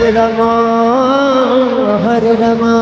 हरे रामा हरे रामा।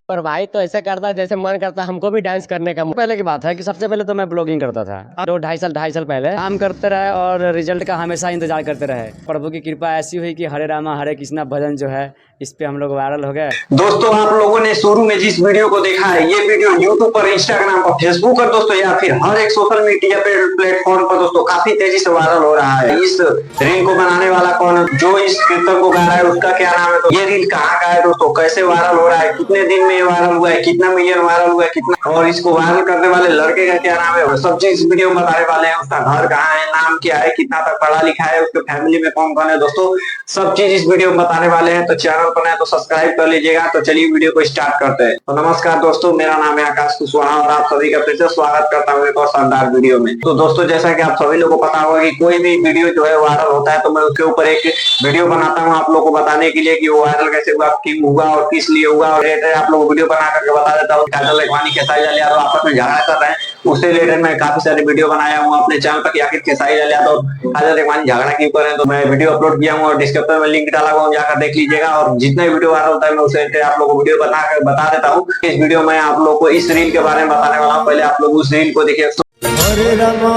पर भाई तो ऐसा करता है जैसे मन करता है हमको भी डांस करने का। पहले की बात है कि सबसे पहले तो मैं ब्लॉगिंग करता था 2 ढाई साल पहले काम करते रहे और रिजल्ट का हमेशा इंतजार करते रहे। प्रभु की कृपा ऐसी हुई कि हरे रामा हरे कृष्णा भजन जो है इस पे हम लोग वायरल हो गए। दोस्तों आप लोगों ने शुरू में जिस वीडियो को देखा है ये वीडियो यूट्यूब पर, इंस्टाग्राम पर, फेसबुक पर दोस्तों या फिर हर एक सोशल मीडिया प्लेटफॉर्म पर दोस्तों काफी तेजी से वायरल हो रहा है। इस रील को बनाने वाला कौन है, जो इस कीर्तन को गा रहा है उसका क्या नाम है, तो ये रील कहाँ का है दोस्तों, कैसे वायरल हो रहा है, कितने दिन में ये वायरल हुआ है, कितना मिलियन वायरल हुआ है, कितना, और इसको वायरल करने वाले लड़के का क्या नाम है, सब चीज इस वीडियो में बताने वाले हैं। उसका घर कहाँ है, नाम क्या है, कितना तक पढ़ा लिखा है, उसके फैमिली में कौन कौन है दोस्तों, सब चीज इस वीडियो में बताने वाले हैं। तो चैनल पर नए तो सब्सक्राइब कर लीजिएगा। तो चलिए वीडियो को स्टार्ट करते हैं। तो नमस्कार दोस्तों, मेरा नाम है आकाश कुशवाहा और आप सभी का फिर से स्वागत करता हूँ एक और शानदार वीडियो में। तो दोस्तों जैसा कि आप सभी लोगों को पता होगा कि कोई भी वीडियो जो है वायरल होता है तो मैं उसके ऊपर एक वीडियो बनाता हूँ आप लोगों को बताने के लिए कि वो वायरल कैसे हुआ, क्यों हुआ और किस लिए हुआ, और रिलेटेड आप लोगों को वीडियो बना करके बता देता हूँ। काजल अडवाणी खेसारी लाल यादव आपस में झगड़ा कर रहे हैं, उससे रिलेटेड मैं काफी सारे वीडियो बनाया हूँ अपने चैनल पर कि आखिर खेसारी लाल यादव काजल अडवाणी झगड़ा क्यों कर रहे हैं। तो मैं वीडियो अपलोड किया हूँ और डिस्क्रिप्शन में लिंक डाला हुआ, जाकर देख लीजिएगा। और जितना वीडियो वायरल होता है मैं उसे आप लोगों को वीडियो बता देता हूँ। इस वीडियो में आप लोगों को इस रील के बारे में बताने वाला हूँ। पहले आप लोग उस रील को देखिए। हरे रामा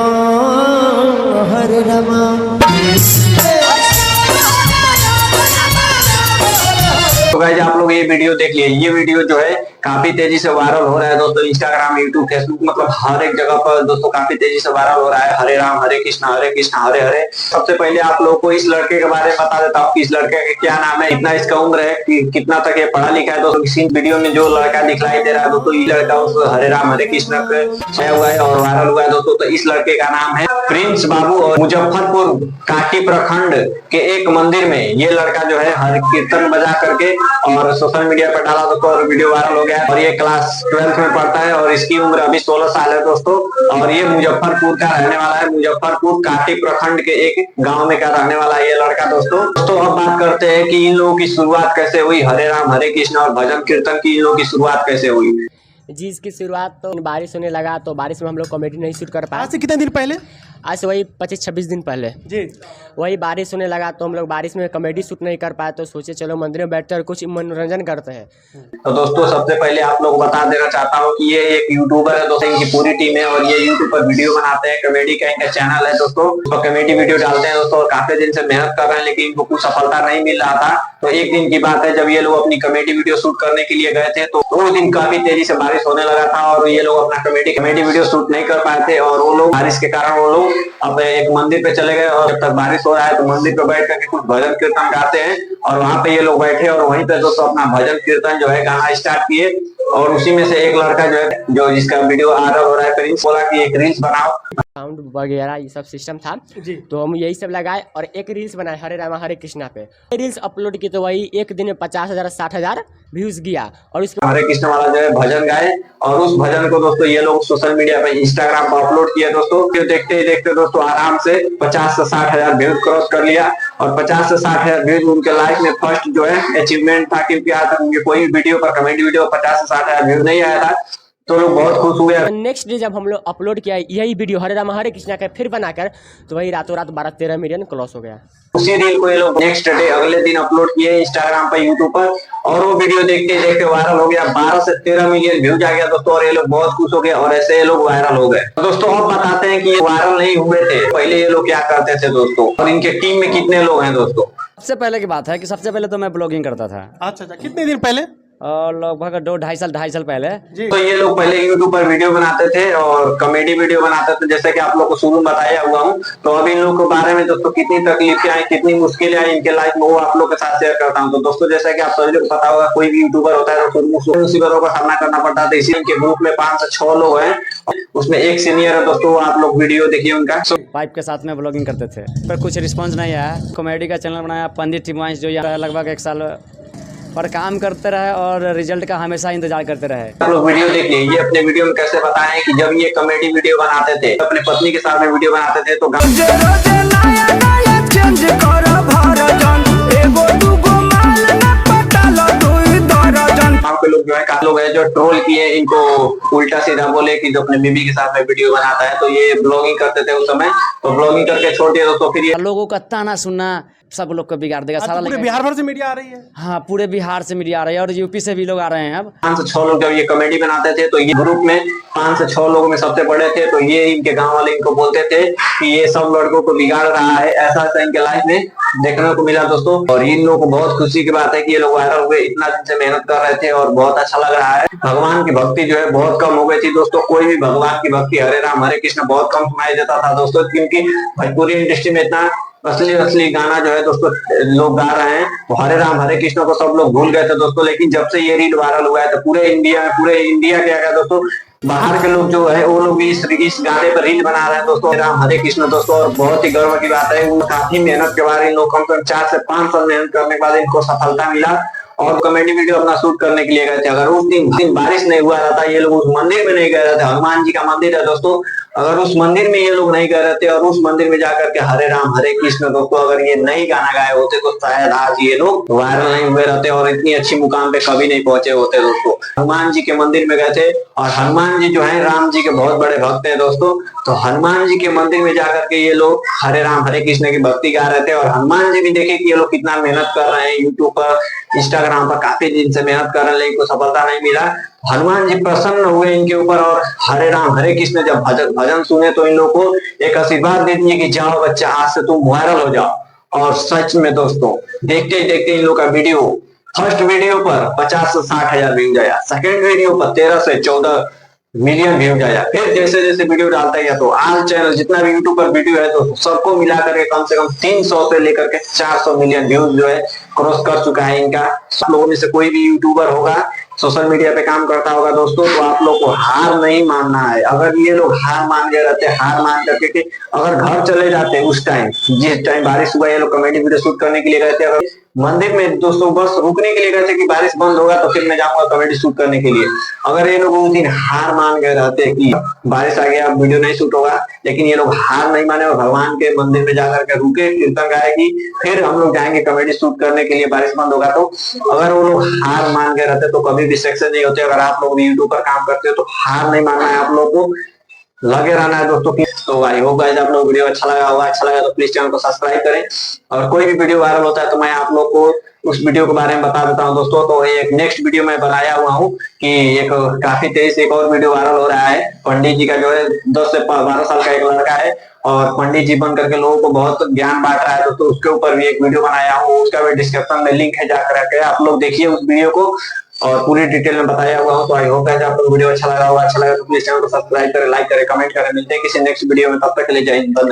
हरे रामा। तो गाइस आप लोग ये वीडियो देख लिए, ये वीडियो जो है काफी तेजी से वायरल हो रहा है दोस्तों, इंस्टाग्राम, यूट्यूब, फेसबुक, मतलब हर एक जगह पर दोस्तों काफी तेजी से वायरल हो रहा है। हरे राम हरे कृष्णा हरे हरे। सबसे पहले आप लोगों को इस लड़के के बारे में बता देता हूँ कि इस लड़के का क्या नाम है, कितना इसका उम्र है, कितना तक ये पढ़ा लिखा है। दोस्तों इसी वीडियो में जो लड़का दिखलाई दे रहा है दोस्तों, ये लड़का उस हरे राम हरे कृष्णा पे छाया हुआ है और वायरल हुआ है दोस्तों। तो इस लड़के का नाम है प्रिंस बाबू और मुजफ्फरपुर काटी प्रखंड के एक मंदिर में ये लड़का जो है हर कीर्तन बजा करके और सोशल मीडिया पर डाला दोस्तों और वीडियो वायरल हो गया। और ये क्लास 12th में पढ़ता है और इसकी उम्र अभी 16 साल है दोस्तों। और ये मुजफ्फरपुर का रहने वाला है, मुजफ्फरपुर काटी प्रखंड के एक गांव में का रहने वाला है ये लड़का दोस्तों। अब बात करते हैं कि इन लोगों की शुरुआत कैसे हुई, हरे राम हरे कृष्ण और भजन कीर्तन की इन लोगों की शुरुआत कैसे हुई। जी इसकी शुरुआत तो बारिश होने लगा तो बारिश में हम लोग कॉमेडी नहीं शूट कर पाए। आज से कितने दिन पहले? आज से वही 25-26 दिन पहले जी वही बारिश होने लगा तो हम लोग बारिश में कॉमेडी शूट नहीं कर पाए, तो सोचे चलो मंदिर में बैठकर कुछ मनोरंजन करते हैं। तो दोस्तों सबसे पहले आप लोग बता देना चाहता हूँ कि ये एक यूट्यूबर है दोस्तों, इनकी पूरी टीम है और ये यूट्यूब पर वीडियो बनाते हैं, कॉमेडी का इनका चैनल है दोस्तों, तो कॉमेडी वीडियो डालते हैं दोस्तों। और काफी दिन से मेहनत कर रहे हैं लेकिन इनको कुछ सफलता नहीं मिल रहा था। तो एक दिन की बात है जब ये लोग अपनी कॉमेडी वीडियो शूट करने के लिए गए थे तो उस दिन काफी तेजी से बारिश होने लगा था और ये लोग अपना कॉमेडी वीडियो शूट नहीं कर पाए थे। और वो लोग बारिश के कारण वो लोग अब एक मंदिर पे चले गए और जब तक बारिश हो रहा है तो मंदिर पे बैठ करके कुछ भजन कीर्तन गाते हैं और वहां पे ये लोग बैठे और वहीं पे दोस्तों अपना भजन कीर्तन जो है गाना स्टार्ट किए। और उसी में से एक लड़का जो है जो जिसका वीडियो वायरल हो रहा है प्रिंस, बोला कि एक रील्स बनाओ, साउंड वगैरह ये सब सिस्टम था जी। तो हम यही सब लगाए और एक रील्स बनाए हरे रामा हरे कृष्णा पे। रील्स अपलोड की तो वही एक दिन में 50,000 60,000 व्यूज गया और उसके हरे कृष्ण वाला जो है भजन गाए और उस भजन को दोस्तों ये लोग सोशल मीडिया पे इंस्टाग्राम पर अपलोड किया दोस्तों। फिर देखते ही देखते दोस्तों आराम से 50 से 60,000 व्यूज क्रॉस कर लिया और 50 से 60,000 व्यूज उनके लाइफ में फर्स्ट जो है अचीवमेंट था, क्योंकि आज तक उनके कोई वीडियो पर कॉमेडी वीडियो 50 से 60,000 व्यूज नहीं आया था। तो लोग बहुत खुश हुए। नेक्स्ट डे जब हम लोग अपलोड किया यही वीडियो हरे रामा हरे कृष्णा का फिर बनाकर तो वही रातों रात 12-13 मिलियन क्रॉस हो गया। उसी रील को ये लोग नेक्स्ट डे अगले दिन अपलोड किए इंस्टाग्राम पर, यूट्यूब पर, और वो वीडियो देखते देखते वायरल हो गया, 12 से 13 मिलियन व्यूज आ गया दोस्तों। और ये लोग बहुत खुश हो गए और ऐसे ये लोग वायरल हो गए। तो दोस्तों अब बताते हैं कि ये वायरल नहीं हुए थे, पहले ये लोग क्या करते थे दोस्तों और इनके टीम में कितने लोग हैं दोस्तों। सबसे पहले की बात है कि सबसे पहले तो मैं ब्लॉगिंग करता था अच्छा कितने दिन पहले? और लगभग 2 ढाई साल पहले। तो ये लोग पहले यूट्यूब पर वीडियो बनाते थे और कॉमेडी वीडियो बनाते थे, जैसे कि आप लोग को शुरू में बताया हुआ हूँ। तो अब इन लोग के बारे में दोस्तों कितनी तकलीफें आई, कितनी मुश्किलें आई इनके लाइफ में, वो आप लोग के साथ शेयर करता हूँ। तो दोस्तों जैसा कि आप सभी लोग पता होगा कोई भी यूट्यूबर होता है तो मुसीबतों का सामना करना पड़ता है। इसी इनके ग्रुप में 5 से 6 लोग हैं, उसमें एक सीनियर है दोस्तों, आप लोग वीडियो देखिए उनका। वाइफ के साथ में ब्लॉगिंग करते थे पर कुछ रिस्पॉन्स नहीं आया। कॉमेडी का चैनल बनाया पंडित टिमवाइस जो लगभग 1 साल पर काम करते रहे और रिजल्ट का हमेशा इंतजार करते रहे। आप लोग वीडियो देखिए, ये अपने वीडियो में कैसे बताएं कि जब ये कॉमेडी वीडियो बनाते थे अपने पत्नी के साथ में वीडियो बनाते थे तो पे लोग जो है काफी लोग हैं जो ट्रोल किए, इनको उल्टा सीधा बोले कि जो अपने बीबी के साथ में वीडियो बनाता है। तो ये ब्लॉगिंग करते थे उस समय, तो ब्लॉगिंग करके छोड़ दिया दोस्तों। फिर ये लोगों का ताना सुनना सब लोग को बिगाड़ देगा सारा। पूरे बिहार भर से मीडिया आ रही है। हाँ, पूरे बिहार से मीडिया आ रही है और यूपी से भी लोग आ रहे हैं। अब 5 से 6 लोग जब ये कॉमेडी बनाते थे तो ये ग्रुप में 5 से 6 लोगों में सबसे बड़े थे। तो ये इनके गांव वाले इनको बोलते थे कि ये सब लड़कों को बिगाड़ रहा है, ऐसा ऐसा इनके लाइफ में देखने को मिला दोस्तों। और इन लोगों को बहुत खुशी की बात है कि ये लोग वायरल हुए, इतना दिन से मेहनत कर रहे थे और बहुत अच्छा लग रहा है। भगवान की भक्ति जो है बहुत कम हो गई थी दोस्तों। कोई भी भगवान की भक्ति हरे राम हरे कृष्ण बहुत कम सुनाई देता था दोस्तों, क्योंकि भोजपुरी इंडस्ट्री में इतना असली गाना जो है दोस्तों लोग गा रहे हैं। वो हरे राम हरे कृष्ण को सब लोग भूल गए थे दोस्तों। लेकिन जब से ये रील वायरल हुआ है तो पूरे इंडिया के क्या दोस्तों, बाहर के लोग जो है वो लोग भी इस गाने पर रील बना रहे हैं दोस्तों, राम हरे कृष्ण दोस्तों। और बहुत ही गर्व की बात है, काफी मेहनत के बाद इन लोग कम से कम 4 से 5 साल मेहनत करने के बाद इनको सफलता मिला और कॉमेडी वीडियो अपना शूट करने के लिए गए थे। अगर उस दिन बारिश नहीं हुआ रहता, ये लोग उस मंदिर में नहीं गए रहते, हनुमान जी का मंदिर है दोस्तों, अगर उस मंदिर में ये लोग नहीं गए रहते और उस मंदिर में जाकर के हरे राम हरे कृष्ण दोस्तों अगर ये नहीं गाना गाए होते तो शायद आज ये लोग वायरल नहीं हुए रहते और इतनी अच्छी मुकाम पे कभी नहीं पहुंचे होते दोस्तों। हनुमान जी के मंदिर में गए थे और हनुमान जी जो है राम जी के बहुत बड़े भक्त है दोस्तों। तो हनुमान जी के मंदिर में जाकर के ये लोग हरे राम हरे कृष्ण की भक्ति गा रहे थे। और हनुमान जी भी देखे कि ये लोग कितना मेहनत कर रहे हैं, यूट्यूब पर इंस्टाग्राम पर काफी दिन से मेहनत कर रहे हैं लेकिन कोई सफलता नहीं मिला। हनुमान जी प्रसन्न हुए इनके ऊपर और हरे राम हरे कृष्ण जब भजन सुने तो इन लोगों को एक आशीर्वाद दे दिए कि जाओ बच्चा आज से तुम वायरल हो जाओ। और सच में दोस्तों देखते ही देखते इन लोग का वीडियो फर्स्ट वीडियो पर 50 से 60 हजार व्यूज आया, सेकंड वीडियो पर 13 से 14 मिलियन व्यूज आया। फिर जैसे जैसे वीडियो डालता गया तो आज चैनल जितना भी यूट्यूब पर वीडियो है तो सबको मिलाकर के कम से कम 300 से लेकर के 400 मिलियन व्यूज जो है क्रॉस कर चुका है इनका। सब लोगों में से कोई भी यूट्यूबर होगा सोशल मीडिया पे काम करता होगा दोस्तों, तो आप लोग को हार नहीं मानना है। अगर ये लोग हार मान गए रहते, हार मान करके कि अगर घर चले जाते उस टाइम, जिस टाइम बारिश हुआ ये लोग कॉमेडी वीडियो शूट करने के लिए गए थे, अगर मंदिर में दोस्तों बस रुकने के लिए गए थे कि बारिश बंद होगा तो फिर मैं जाऊंगा कॉमेडी शूट करने के लिए, अगर ये लोग उस दिन हार मान गए रहते कि बारिश आ गया वीडियो नहीं शूट होगा, लेकिन ये लोग हार नहीं माने और भगवान के मंदिर में जाकर के रुके, कीर्तन गाएगी, फिर हम लोग जाएंगे कॉमेडी शूट करने के लिए बारिश बंद होगा। तो अगर वो लोग हार मान गए रहते तो कभी भी सक्सेस नहीं होते। अगर आप लोग यूट्यूब पर काम करते हो तो हार नहीं मानना है, आप लोग को लगे रहना है दोस्तों। तो आई होप गाइस आप लोग वीडियो अच्छा लगा होगा, अच्छा लगा तो प्लीज चैनल को सब्सक्राइब करें। और कोई भी वीडियो वायरल होता है तो मैं आप लोग को उस वीडियो के बारे में बता देता हूं दोस्तों। तो एक नेक्स्ट वीडियो में बनाया हुआ हूं कि एक काफी तेज एक और वीडियो वायरल हो रहा है, पंडित जी का जो है 10 से 12 साल का एक लड़का है और पंडित जी बन करके लोगों को बहुत ज्ञान बांट रहा है दोस्तों, उसके ऊपर भी एक वीडियो बनाया हूँ, उसका भी डिस्क्रिप्शन में लिंक है, जाकर आप लोग देखिए उस वीडियो को और पूरी डिटेल में बताया हुआ हूँ। तो आई होप है आपको वीडियो अच्छा लगा होगा, अच्छा लगा तो प्लीज चैनल को सब्सक्राइब करें, लाइक करें, कमेंट करें। मिलते हैं किसी नेक्स्ट वीडियो में, तब तक के लिए जय हिंद, धन्यवाद।